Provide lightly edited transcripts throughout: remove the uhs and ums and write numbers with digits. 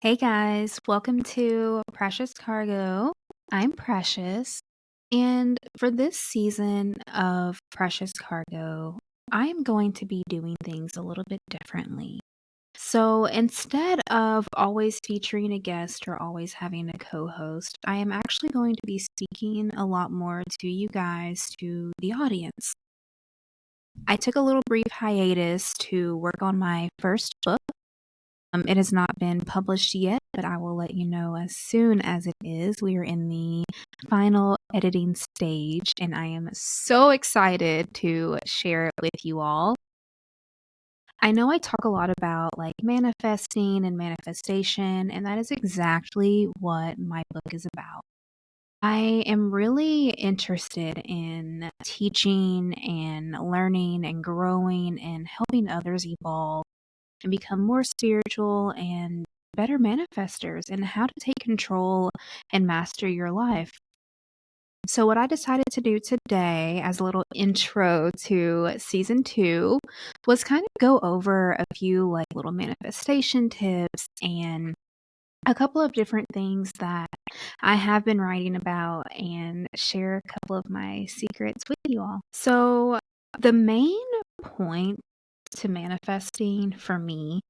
Hey guys, welcome to Precious Cargo. I'm Precious, and for this season of Precious Cargo, I'm going to be doing things a little bit differently. So instead of always featuring a guest or always having a co host, I am actually going to be speaking a lot more to you guys, to the audience. I took a little brief hiatus to work on my first book. It has not been published yet, but I will let you know as soon as it is. We are in the final editing stage, and I am so excited to share it with you all. I know I talk a lot about like manifesting and manifestation, and that is exactly what my book is about. I am really interested in teaching and learning and growing and helping others evolve and become more spiritual and better manifestors and how to take control and master your life. So, what I decided to do today as a little intro to season 2 was kind of go over a few like little manifestation tips and a couple of different things that I have been writing about and share a couple of my secrets with you all. So, the main point to manifesting for me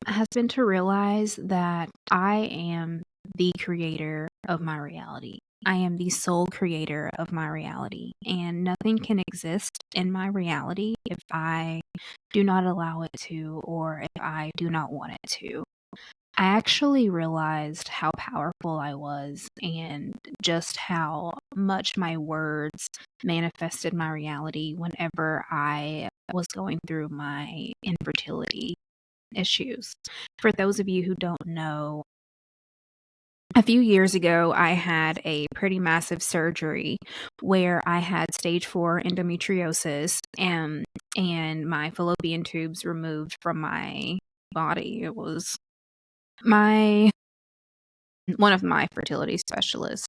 has been to realize that I am the creator of my reality. I am the sole creator of my reality, and nothing can exist in my reality if I do not allow it to or if I do not want it to. I actually realized how powerful I was and just how much my words manifested my reality whenever I was going through my infertility issues. For those of you who don't know, a few years ago, I had a pretty massive surgery where I had stage 4 endometriosis and my fallopian tubes removed from my body. It was my one of my fertility specialists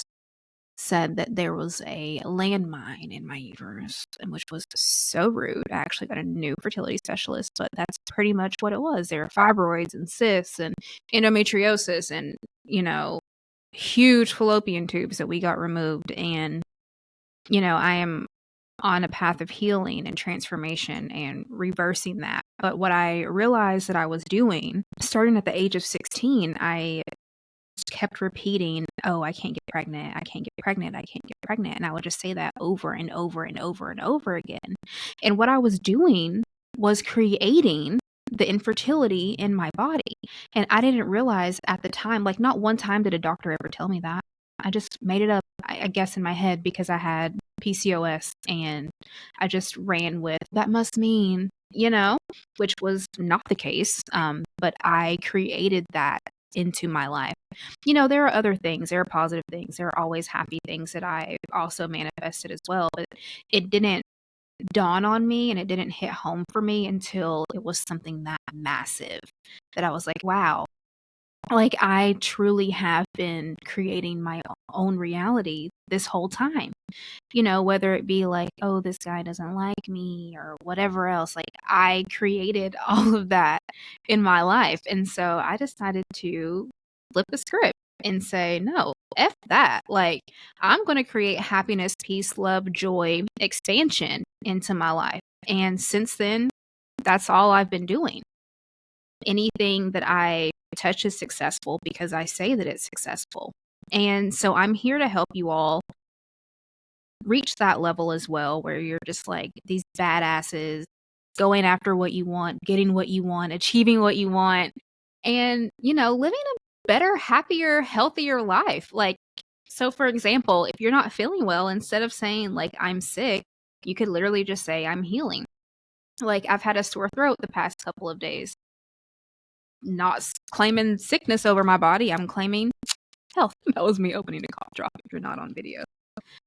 said that there was a landmine in my uterus, and which was so rude. I actually got a new fertility specialist, but that's pretty much what it was. There are fibroids and cysts and endometriosis and, huge fallopian tubes that we got removed. And, I am on a path of healing and transformation and reversing that. But what I realized that I was doing, starting at the age of 16, I kept repeating, "Oh, I can't get pregnant. I can't get pregnant. I can't get pregnant." And I would just say that over and over and over and over again. And what I was doing was creating the infertility in my body. And I didn't realize at the time, like, not one time did a doctor ever tell me that. I just made it up, I guess, in my head because I had PCOS and I just ran with that must mean, which was not the case. But I created that into my life. There are other things, there are positive things, there are always happy things that I also manifested as well, but it didn't dawn on me and it didn't hit home for me until it was something that massive that I was like, wow, like I truly have been creating my own reality this whole time. Whether it be like, oh, this guy doesn't like me or whatever else, like I created all of that in my life. And so I decided to flip the script and say, no, F that. Like, I'm going to create happiness, peace, love, joy, expansion into my life. And since then, that's all I've been doing. Anything that I touch is successful because I say that it's successful. And so I'm here to help you all reach that level as well, where you're just like these badasses going after what you want, getting what you want, achieving what you want, and, living a better, happier, healthier life. Like, so for example, if you're not feeling well, instead of saying, like, I'm sick, you could literally just say, I'm healing. Like, I've had a sore throat the past couple of days. Not claiming sickness over my body, I'm claiming health. That was me opening a cough drop if you're not on video.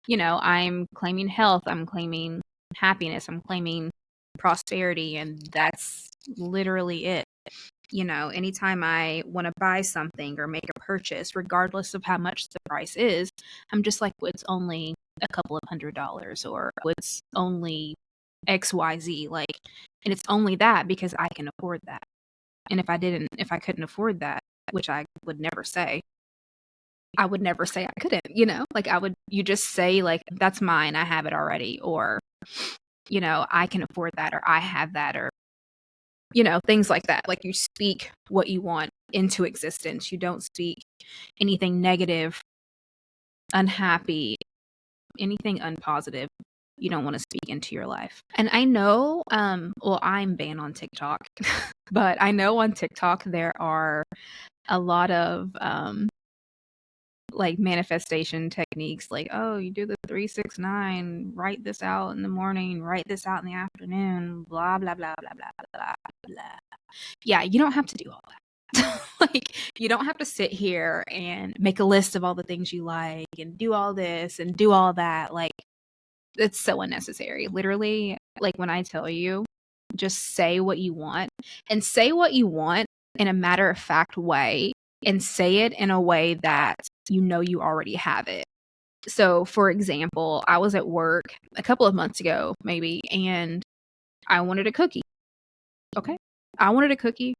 I'm claiming health, I'm claiming happiness, I'm claiming prosperity, and that's literally it. Anytime I want to buy something or make a purchase, regardless of how much the price is, I'm just like, well, it's only a couple of $100s, or it's only XYZ, like, and it's only that because I can afford that. And if I couldn't afford that, which I would never say. I would never say I couldn't, you know? Like, you just say, like, "That's mine, I have it already," or, you know, "I can afford that," or "I have that," or, you know, things like that. Like, you speak what you want into existence. You don't speak anything negative, unhappy, anything unpositive. You don't wanna speak into your life. And I know, well, I'm banned on TikTok, but I know on TikTok there are a lot of, like, manifestation techniques, like, "Oh, you do the 3-6-9, write this out in the morning, write this out in the afternoon, blah, blah, blah, blah, blah, blah, blah." Yeah, you don't have to do all that. Like, you don't have to sit here and make a list of all the things you like and do all this and do all that. Like, it's so unnecessary. Literally, like, when I tell you, just say what you want, and say what you want in a matter of fact way, and say it in a way that you know you already have it. So, for example, I was at work a couple of months ago, maybe, and I wanted a cookie. Okay. I wanted a cookie.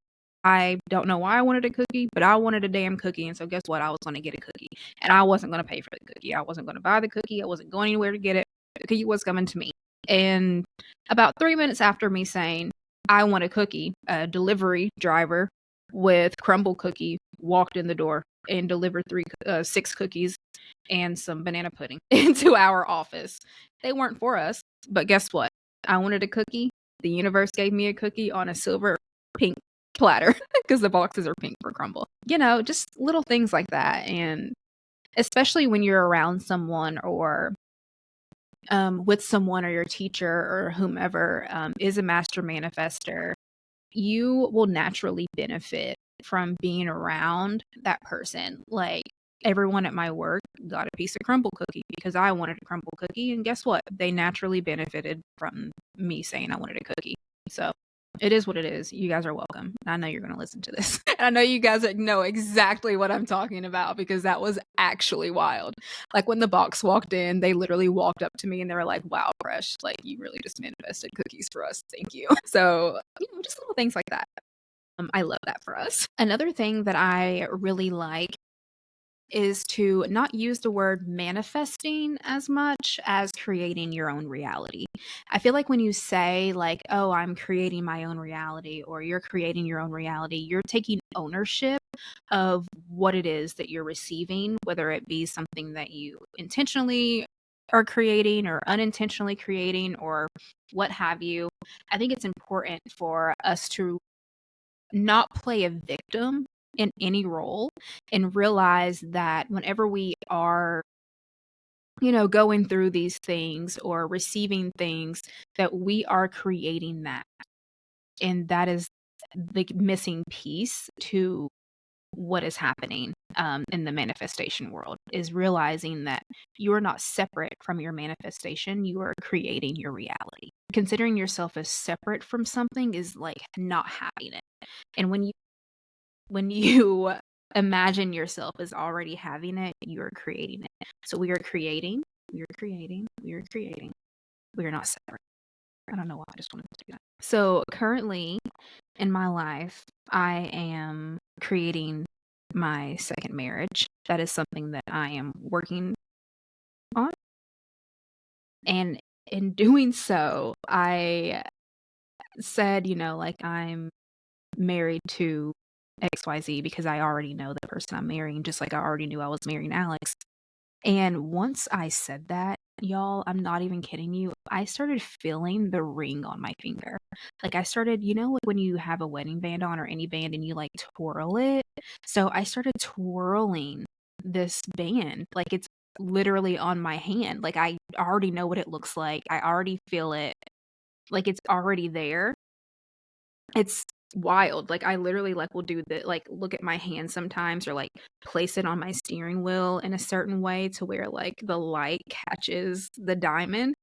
I don't know why I wanted a cookie, but I wanted a damn cookie. And so guess what? I was going to get a cookie, and I wasn't going to pay for the cookie. I wasn't going to buy the cookie. I wasn't going anywhere to get it. The cookie was coming to me. And about 3 minutes after me saying, I want a cookie, a delivery driver with crumble cookie walked in the door and delivered 6 cookies and some banana pudding into our office. They weren't for us, but guess what? I wanted a cookie. The universe gave me a cookie on a silver pink platter because the boxes are pink for crumble. You know, just little things like that. And especially when you're around someone or with someone or your teacher or whomever is a master manifester, you will naturally benefit from being around that person. Like, everyone at my work got a piece of crumble cookie because I wanted a crumble cookie. And guess what? They naturally benefited from me saying I wanted a cookie. So it is what it is. You guys are welcome. I know you're going to listen to this. I know you guys know exactly what I'm talking about because that was actually wild. Like, when the box walked in, they literally walked up to me and they were like, "Wow, Fresh, like, you really just manifested cookies for us. Thank you." So, you know, just little things like that. I love that for us. Another thing that I really like is to not use the word manifesting as much as creating your own reality. I feel like when you say, like, "Oh, I'm creating my own reality," or "You're creating your own reality," you're taking ownership of what it is that you're receiving, whether it be something that you intentionally are creating or unintentionally creating or what have you. I think it's important for us to not play a victim in any role and realize that whenever we are, you know, going through these things or receiving things, that we are creating that. And that is the missing piece to what is happening in the manifestation world, is realizing that you are not separate from your manifestation. You are creating your reality. Considering yourself as separate from something is like not having it. And when you imagine yourself as already having it, you are creating it. So we are creating, we are creating, we are creating. We are not separate. I don't know why I just wanted to do that. So currently in my life, I am creating my second marriage. That is something that I am working on. And in doing so, I said, you know, like, I'm married to XYZ because I already know the person I'm marrying, just like I already knew I was marrying Alex. And once I said that, y'all, I'm not even kidding you, I started feeling the ring on my finger. Like, I started, you know, like when you have a wedding band on or any band and you like twirl it? So I started twirling this band. Like, it's literally on my hand. Like, I already know what it looks like. I already feel it. Like, it's already there. It's wild. Like, I literally, like, will do the like, look at my hand sometimes or, like, place it on my steering wheel in a certain way to where, like, the light catches the diamond.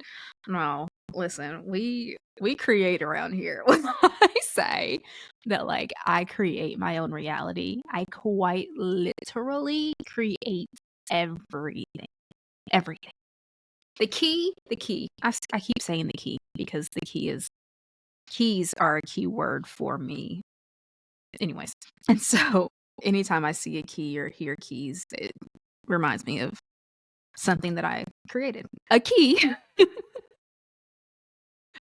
No, listen, we create around here. When I say that, like, I create my own reality, I quite literally create everything. Everything. The key, I keep saying the key because keys are a key word for me. Anyways, and so Anytime I see a key or hear keys, it reminds me of something that I created. A key.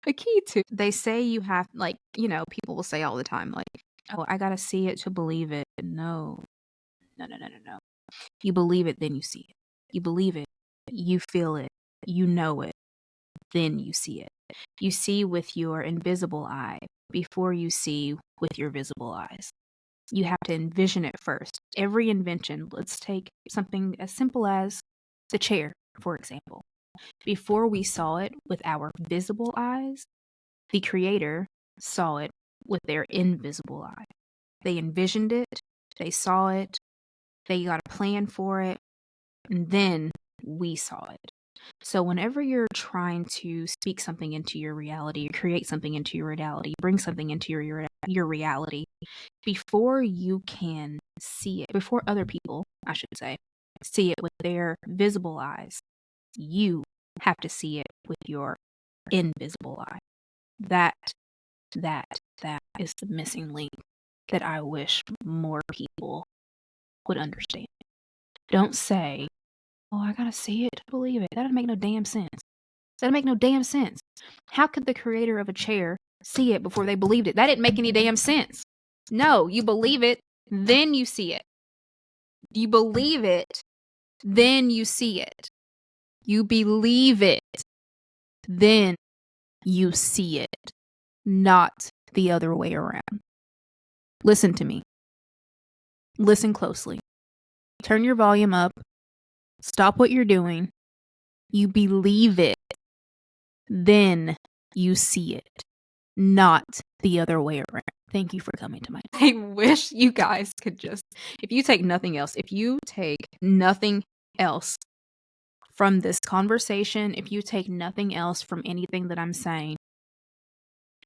A key to they say you have like, people will say all the time, like, "Oh, I gotta see it to believe it." No. No, no, no, no, no. You believe it, then you see it. You believe it, you feel it, you know it, then you see it. You see with your invisible eye before you see with your visible eyes. You have to envision it first. Every invention, let's take something as simple as the chair, for example. Before we saw it with our visible eyes, the creator saw it with their invisible eye. They envisioned it, they saw it, they got a plan for it, and then we saw it. So whenever you're trying to speak something into your reality, create something into your reality, bring something into your reality, before you can see it, before other people, I should say, see it with their visible eyes, you have to see it with your invisible eye. That is the missing link that I wish more people would understand. Don't say, "Oh, I gotta see it to believe it." That doesn't make no damn sense. That doesn't make no damn sense. How could the creator of a chair see it before they believed it? That didn't make any damn sense. No, you believe it, then you see it. You believe it, then you see it. You believe it, then you see it. Not the other way around. Listen to me. Listen closely. Turn your volume up. Stop what you're doing. You believe it, then you see it. Not the other way around. Thank you for coming to my. I wish you guys could just, if you take nothing else from this conversation, if you take nothing else from anything that I'm saying,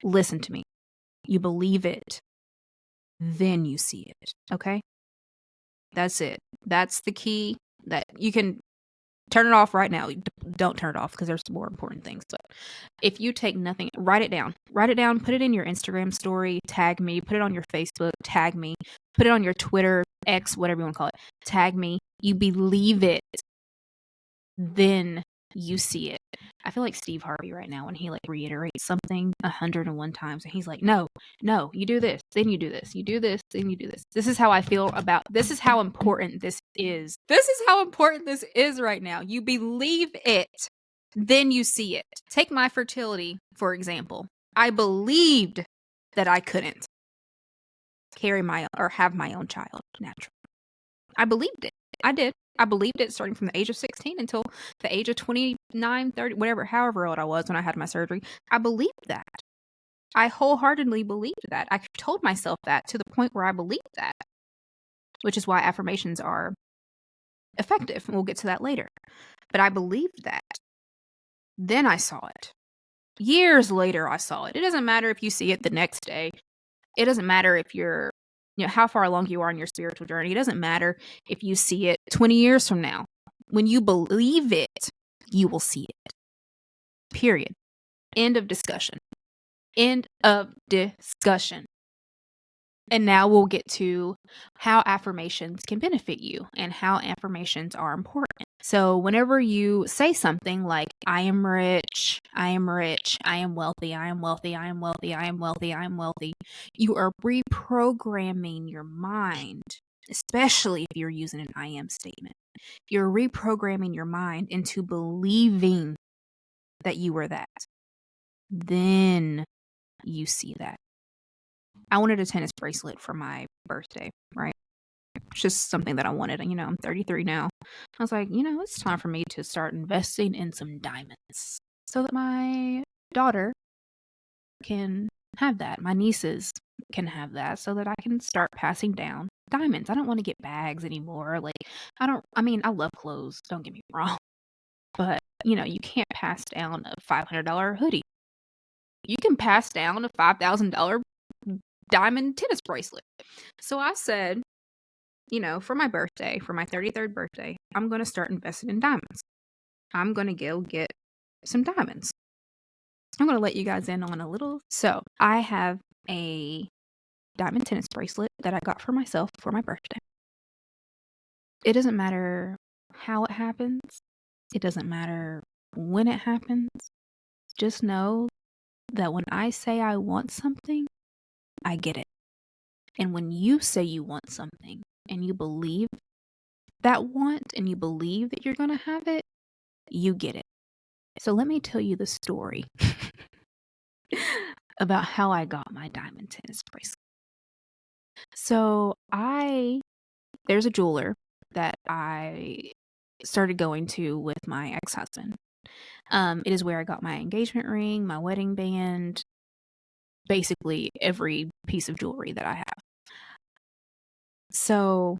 listen to me. You believe it, then you see it. Okay? That's it. That's the key. That you can turn it off right now. Don't turn it off because there's more important things. But if you take nothing, write it down. Write it down. Put it in your Instagram story. Tag me. Put it on your Facebook. Tag me. Put it on your Twitter, X, whatever you want to call it. Tag me. You believe it, then you see it. I feel like Steve Harvey right now when he like reiterates something 101 times and he's like, no, you do this, then you do this, you do this, then you do this. This is how I feel about this is how important this is. This is how important this is right now. You believe it, then you see it. Take my fertility, for example. I believed that I couldn't carry have my own child naturally. I believed it. I did. I believed it starting from the age of 16 until the age of 29, 30, whatever, however old I was when I had my surgery. I believed that. I wholeheartedly believed that. I told myself that to the point where I believed that, which is why affirmations are effective. And we'll get to that later. But I believed that. Then I saw it. Years later, I saw it. It doesn't matter if you see it the next day. It doesn't matter if you're how far along you are in your spiritual journey. It doesn't matter if you see it 20 years from now. When you believe it, you will see it. Period. End of discussion. End of discussion. And now we'll get to how affirmations can benefit you and how affirmations are important. So whenever you say something like, I am rich, I am rich, I am wealthy, I am wealthy, I am wealthy, I am wealthy, I am wealthy, you are reprogramming your mind, especially if you're using an I am statement. You're reprogramming your mind into believing that you are that. Then you see that. I wanted a tennis bracelet for my birthday, right? It's just something that I wanted. I'm 33 now. I was like, it's time for me to start investing in some diamonds so that my daughter can have that. My nieces can have that so that I can start passing down diamonds. I don't want to get bags anymore. I love clothes. Don't get me wrong. But, you can't pass down a $500 hoodie. You can pass down a $5,000 diamond tennis bracelet. So I said, for my birthday, for my 33rd birthday, I'm going to start investing in diamonds. I'm going to go get some diamonds. I'm going to let you guys in on a little. So I have a diamond tennis bracelet that I got for myself for my birthday. It doesn't matter how it happens. It doesn't matter when it happens. Just know that when I say I want something, I get it. And when you say you want something and you believe that want and you believe that you're going to have it, you get it. So let me tell you the story about how I got my diamond tennis bracelet. So there's a jeweler that I started going to with my ex-husband. It is where I got my engagement ring, my wedding band, basically every piece of jewelry that I have. So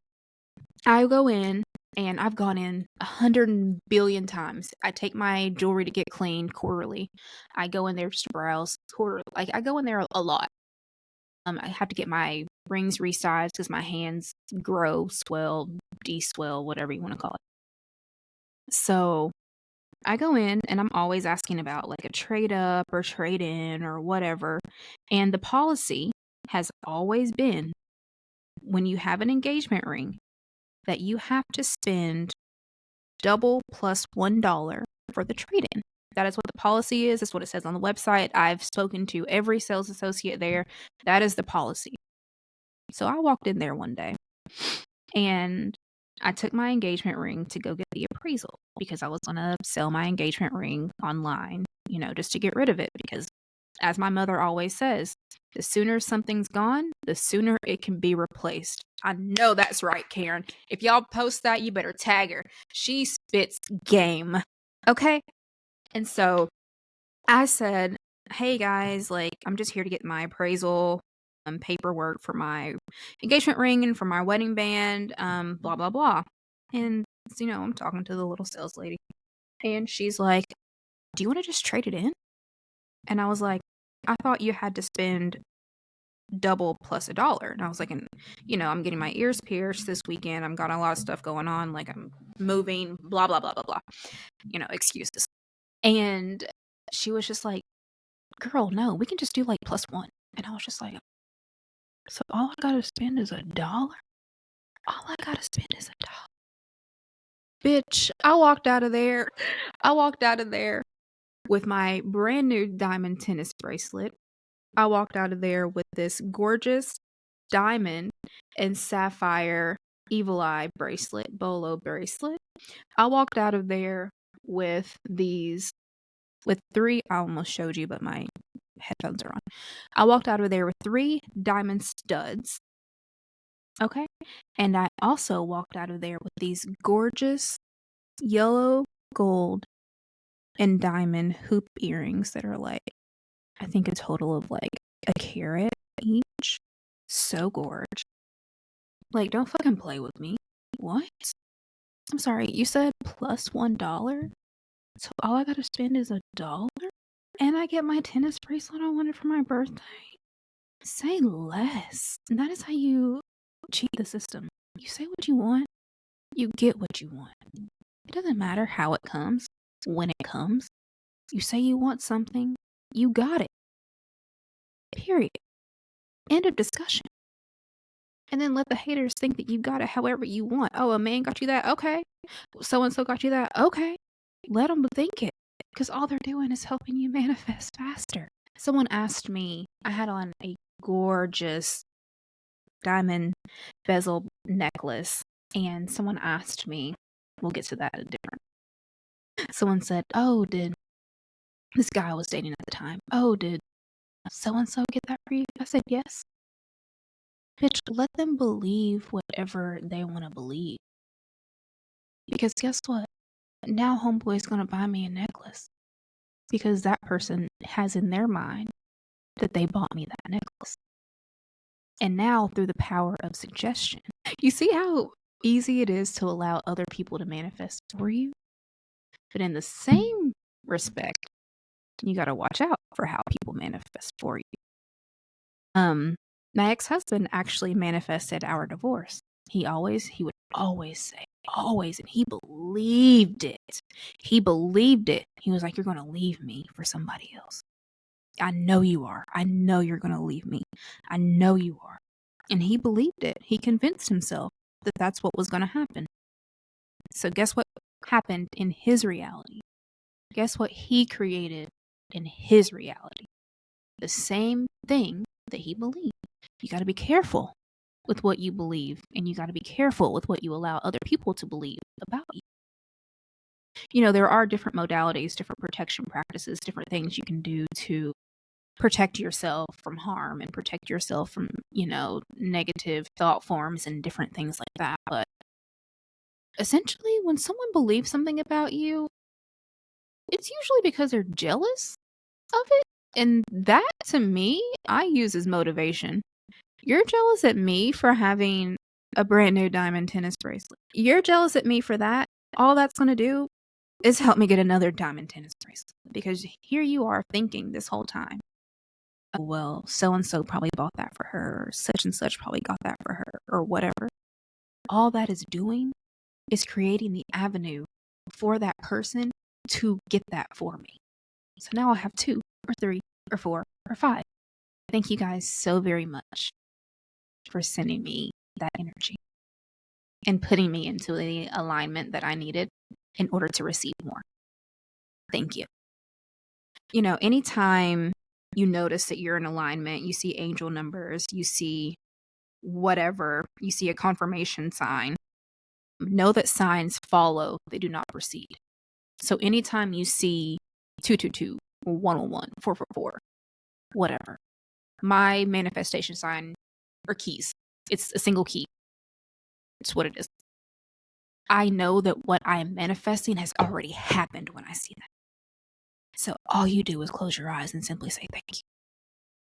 I go in, and I've gone in 100 billion times. I take my jewelry to get cleaned quarterly. I go in there just to browse quarterly. Like, I go in there a lot. I have to get my rings resized because my hands grow, swell, de-swell, whatever you want to call it. So I go in and I'm always asking about like a trade up or trade in or whatever. And the policy has always been, when you have an engagement ring, that you have to spend double plus $1 for the trade in. That is what the policy is. That's what it says on the website. I've spoken to every sales associate there. That is the policy. So I walked in there one day and I took my engagement ring to go get the appraisal because I was going to sell my engagement ring online, just to get rid of it. Because, as my mother always says, the sooner something's gone, the sooner it can be replaced. I know that's right, Karen. If y'all post that, you better tag her. She spits game. Okay? And so I said, hey guys, like, I'm just here to get my appraisal paperwork for my engagement ring and for my wedding band, blah, blah, blah. And, I'm talking to the little sales lady. And she's like, do you want to just trade it in? And I was like, I thought you had to spend double plus $1. And I was like, I'm getting my ears pierced this weekend. I've got a lot of stuff going on. Like, I'm moving, blah, blah, blah, blah, blah. Excuses. And she was just like, girl, no, we can just do like +1. And I was just like, so all I gotta spend is $1? All I gotta spend is $1. Bitch, I walked out of there. I walked out of there with my brand new diamond tennis bracelet. I walked out of there with this gorgeous diamond and sapphire evil eye bracelet, bolo bracelet. I walked out of there with three, I almost showed you, but my headphones are on. I walked out of there with 3 diamond studs. Okay. And I also walked out of there with these gorgeous yellow, gold, and diamond hoop earrings that are like, I think a total of like a carat each. So gorge. Like, don't fucking play with me. What? I'm sorry, you said plus $1? So all I gotta spend is $1? And I get my tennis bracelet I wanted for my birthday? Say less. And that is how you cheat the system. You say what you want, you get what you want. It doesn't matter how it comes, when it comes. You say you want something, you got it. Period. End of discussion. And then let the haters think that you got it however you want. Oh, a man got you that? Okay. So-and-so got you that? Okay. Let them think it. Because all they're doing is helping you manifest faster. Someone asked me, I had on a gorgeous diamond bezel necklace. And someone asked me, we'll get to that in a different. Someone said, oh, did this guy I was dating at the time, oh, did so-and-so get that for you? I said, yes. Bitch, let them believe whatever they want to believe. Because guess what? Now homeboy's going to buy me a necklace. Because that person has in their mind that they bought me that necklace. And now, through the power of suggestion, you see how easy it is to allow other people to manifest for you? But in the same respect, you got to watch out for how people manifest for you. My ex-husband actually manifested our divorce. He would always say, always, and he believed it. He believed it. He was like, you're going to leave me for somebody else. I know you are. I know you're going to leave me. I know you are. And he believed it. He convinced himself that that's what was going to happen. So guess what happened in his reality? Guess what he created in his reality? The same thing that he believed. You got to be careful with what you believe, and you got to be careful with what you allow other people to believe about you. You know, there are different modalities, different protection practices, different things you can do to protect yourself from harm and protect yourself from, you know, negative thought forms and different things like that. But essentially, when someone believes something about you, it's usually because they're jealous of it. And that, to me, I use as motivation. You're jealous at me for having a brand new diamond tennis bracelet. You're jealous at me for that. All that's going to do is help me get another diamond tennis bracelet. Because here you are thinking this whole time, oh, well, so-and-so probably bought that for her, or such and such probably got that for her, or whatever. All that is doing is creating the avenue for that person to get that for me. So now I have 2 or 3 or 4 or 5. Thank you guys so very much for sending me that energy and putting me into the alignment that I needed in order to receive more. Thank you. You know, anytime you notice that you're in alignment, you see angel numbers, you see whatever, you see a confirmation sign, know that signs follow, they do not precede. So anytime you see 222, 111, 444, whatever, my manifestation sign or keys, it's a single key. It's what it is. I know that what I am manifesting has already happened when I see that. So all you do is close your eyes and simply say, thank you.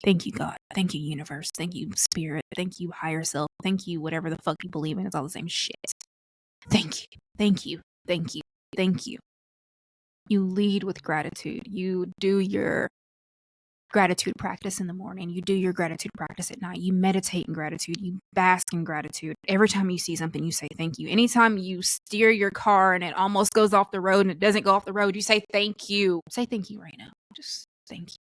Thank you, God. Thank you, universe. Thank you, spirit. Thank you, higher self. Thank you, whatever the fuck you believe in. It's all the same shit. Thank you. Thank you. Thank you. Thank you. You lead with gratitude. You do your gratitude practice in the morning. You do your gratitude practice at night. You meditate in gratitude. You bask in gratitude. Every time you see something, you say thank you. Anytime you steer your car and it almost goes off the road and it doesn't go off the road, you say thank you. Say thank you right now. Just thank you.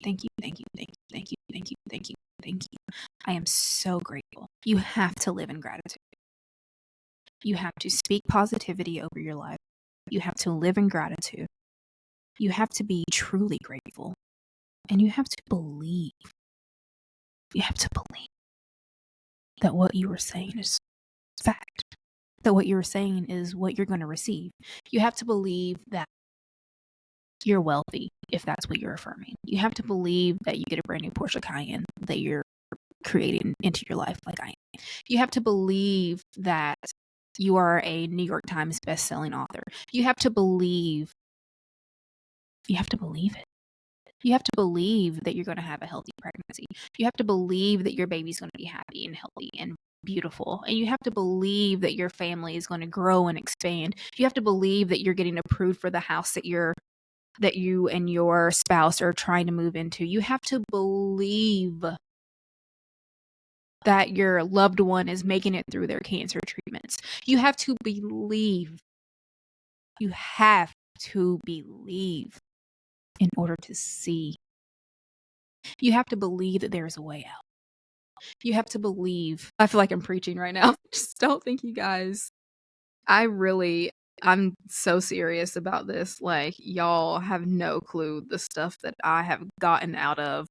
Thank you. Thank you. Thank you. Thank you. Thank you. Thank you. Thank you. I am so grateful. You have to live in gratitude. You have to speak positivity over your life. You have to live in gratitude. You have to be truly grateful. And you have to believe. You have to believe that what you are saying is fact. That what you're saying is what you're going to receive. You have to believe that you're wealthy, if that's what you're affirming. You have to believe that you get a brand new Porsche Cayenne that you're creating into your life like I am. You have to believe that you are a New York Times best-selling author. You have to believe it. You have to believe that you're going to have a healthy pregnancy. You have to believe that your baby's going to be happy and healthy and beautiful. And you have to believe that your family is going to grow and expand. You have to believe that you're getting approved for the house that you and your spouse are trying to move into. You have to believe that your loved one is making it through their cancer treatments. You have to believe. You have to believe in order to see. You have to believe that there is a way out. You have to believe. I feel like I'm preaching right now. Just don't think, you guys. I'm so serious about this. Like, y'all have no clue the stuff that I have gotten out of,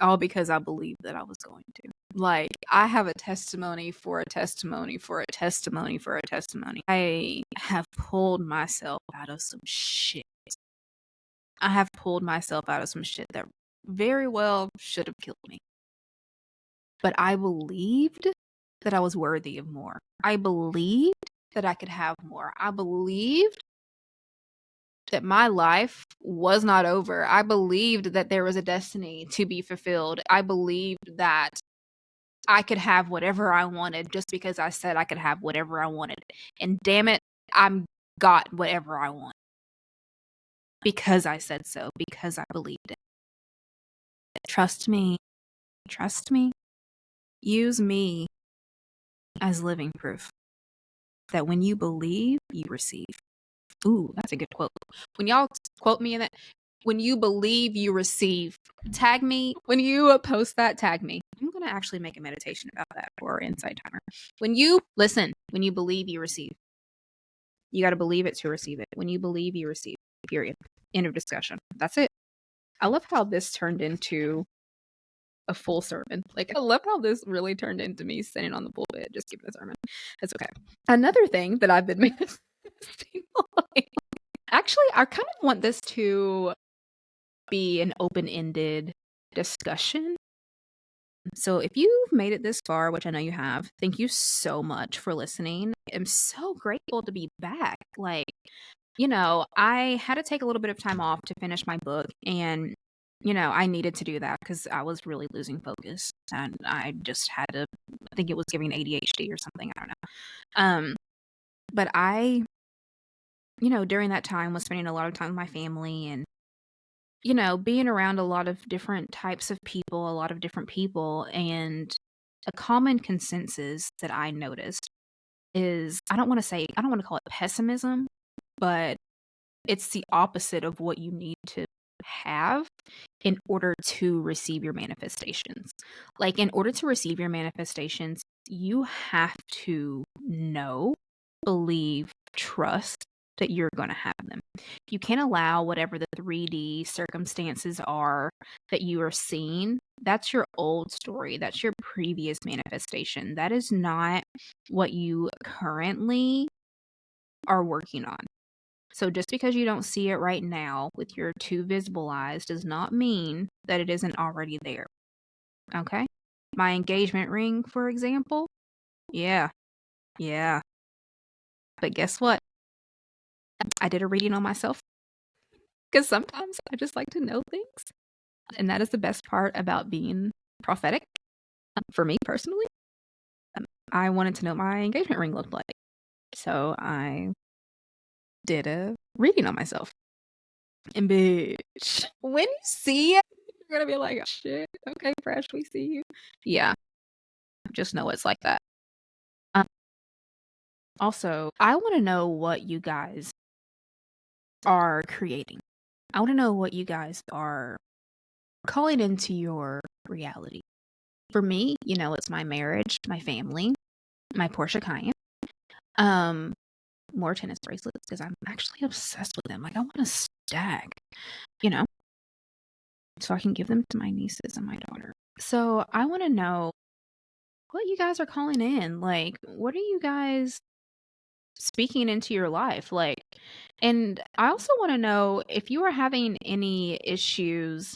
all because I believed that I was going to. Like, I have a testimony for a testimony for a testimony for a testimony. I have pulled myself out of some shit. I have pulled myself out of some shit that very well should have killed me. But I believed that I was worthy of more. I believed that I could have more. I believed that my life was not over. I believed that there was a destiny to be fulfilled. I believed that I could have whatever I wanted just because I said I could have whatever I wanted. And damn it, I got whatever I want. Because I said so, because I believed it. Trust me. Trust me. Use me as living proof that when you believe, you receive. Ooh, that's a good quote. When y'all quote me in that, when you believe, you receive. Tag me. When you post that, tag me. I'm going to actually make a meditation about that for our Insight Timer. When you believe, you receive. You got to believe it to receive it. When you believe, you receive. Period. End of discussion. That's it. I love how this turned into a full sermon. Like, I love how this really turned into me sitting on the pulpit just giving a sermon. It's okay. Another thing that I've been manifesting, actually, I kind of want this to be an open-ended discussion. So if you've made it this far, which I know you have, thank you so much for listening. I'm so grateful to be back. Like, I had to take a little bit of time off to finish my book, and I needed to do that because I was really losing focus, and I just had to. I think it was giving ADHD or something. I don't know. But I, during that time was spending a lot of time with my family, and being around a lot of different types of people, a lot of different people, and a common consensus that I noticed is I don't want to call it pessimism, but it's the opposite of what you need to have in order to receive your manifestations. Like, in order to receive your manifestations, you have to know, believe, trust that you're going to have them. You can't allow whatever the 3D circumstances are that you are seeing. That's your old story. That's your previous manifestation. That is not what you currently are working on. So just because you don't see it right now with your two visible eyes does not mean that it isn't already there. Okay? My engagement ring, for example. Yeah. But guess what? I did a reading on myself because sometimes I just like to know things. And that is the best part about being prophetic. For me personally, I wanted to know what my engagement ring looked like. So I did a reading on myself. And bitch, when you see it, you're going to be like, oh, shit, okay, Fresh, we see you. Yeah, just know it's like that. Also, I want to know what you guys are creating. I want to know what you guys are calling into your reality. For me, it's my marriage, my family, my Porsche Cayenne, more tennis bracelets because I'm actually obsessed with them. Like, I want to stack, so I can give them to my nieces and my daughter. So I want to know what you guys are calling in. Like, what are you guys speaking into your life? Like, and I also want to know if you are having any issues,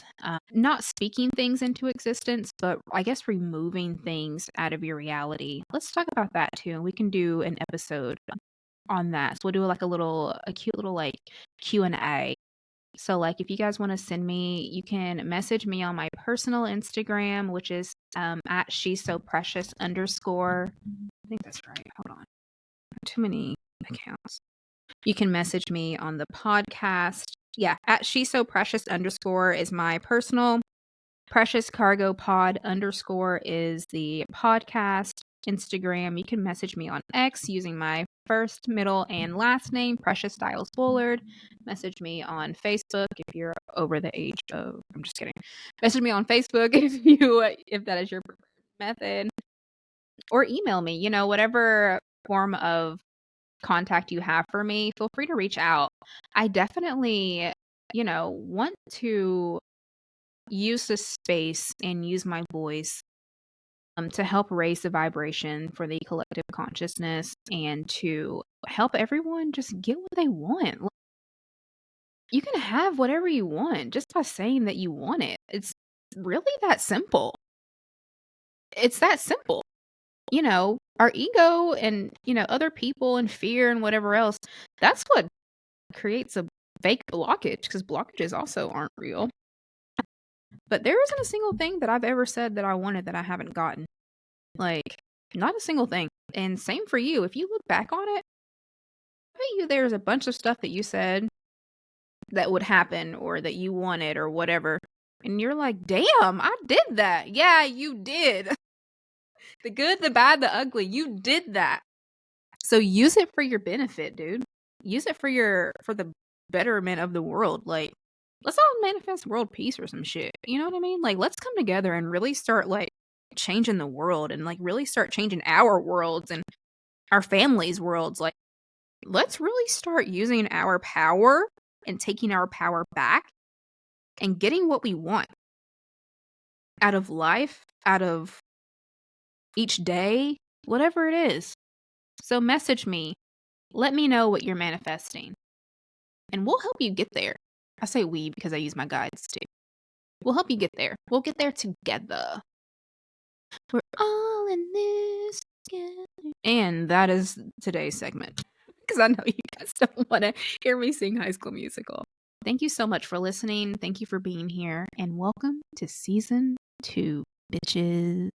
not speaking things into existence, but I guess removing things out of your reality. Let's talk about that too. We can do an episode on that. So we'll do a cute little like Q&A. So like if you guys want to send me, you can message me on my personal Instagram, which is at she's so precious _ I think that's right. Hold on. Too many accounts. You can message me on the podcast. Yeah, at she's so precious _ is my personal. Precious Cargo Pod _ is the podcast Instagram. You can message me on X using my first, middle, and last name, Precious Styles Bullard. Message me on Facebook if you're over the age of. I'm just kidding. Message me on Facebook if that is your preferred method, or email me. Whatever form of contact you have for me, feel free to reach out. I definitely, want to use this space and use my voice to help raise the vibration for the collective consciousness and to help everyone just get what they want. You can have whatever you want just by saying that you want it. It's really that simple. It's that simple. Our ego and, other people and fear and whatever else, that's what creates a fake blockage, because blockages also aren't real. But there isn't a single thing that I've ever said that I wanted that I haven't gotten. Like, not a single thing. And same for you. If you look back on it, I bet you there's a bunch of stuff that you said that would happen or that you wanted or whatever. And you're like, damn, I did that. Yeah, you did. The good, the bad, the ugly. You did that. So use it for your benefit, dude. Use it for the betterment of the world. Like, let's all manifest world peace or some shit. You know what I mean? Like, let's come together and really start like changing the world and like really start changing our worlds and our families' worlds. Like, let's really start using our power and taking our power back and getting what we want out of life, out of each day, whatever it is. So message me. Let me know what you're manifesting, and we'll help you get there. I say we because I use my guides too. We'll help you get there. We'll get there together. We're all in this together. And that is today's segment, because I know you guys don't want to hear me sing High School Musical. Thank you so much for listening. Thank you for being here, and welcome to season 2, bitches.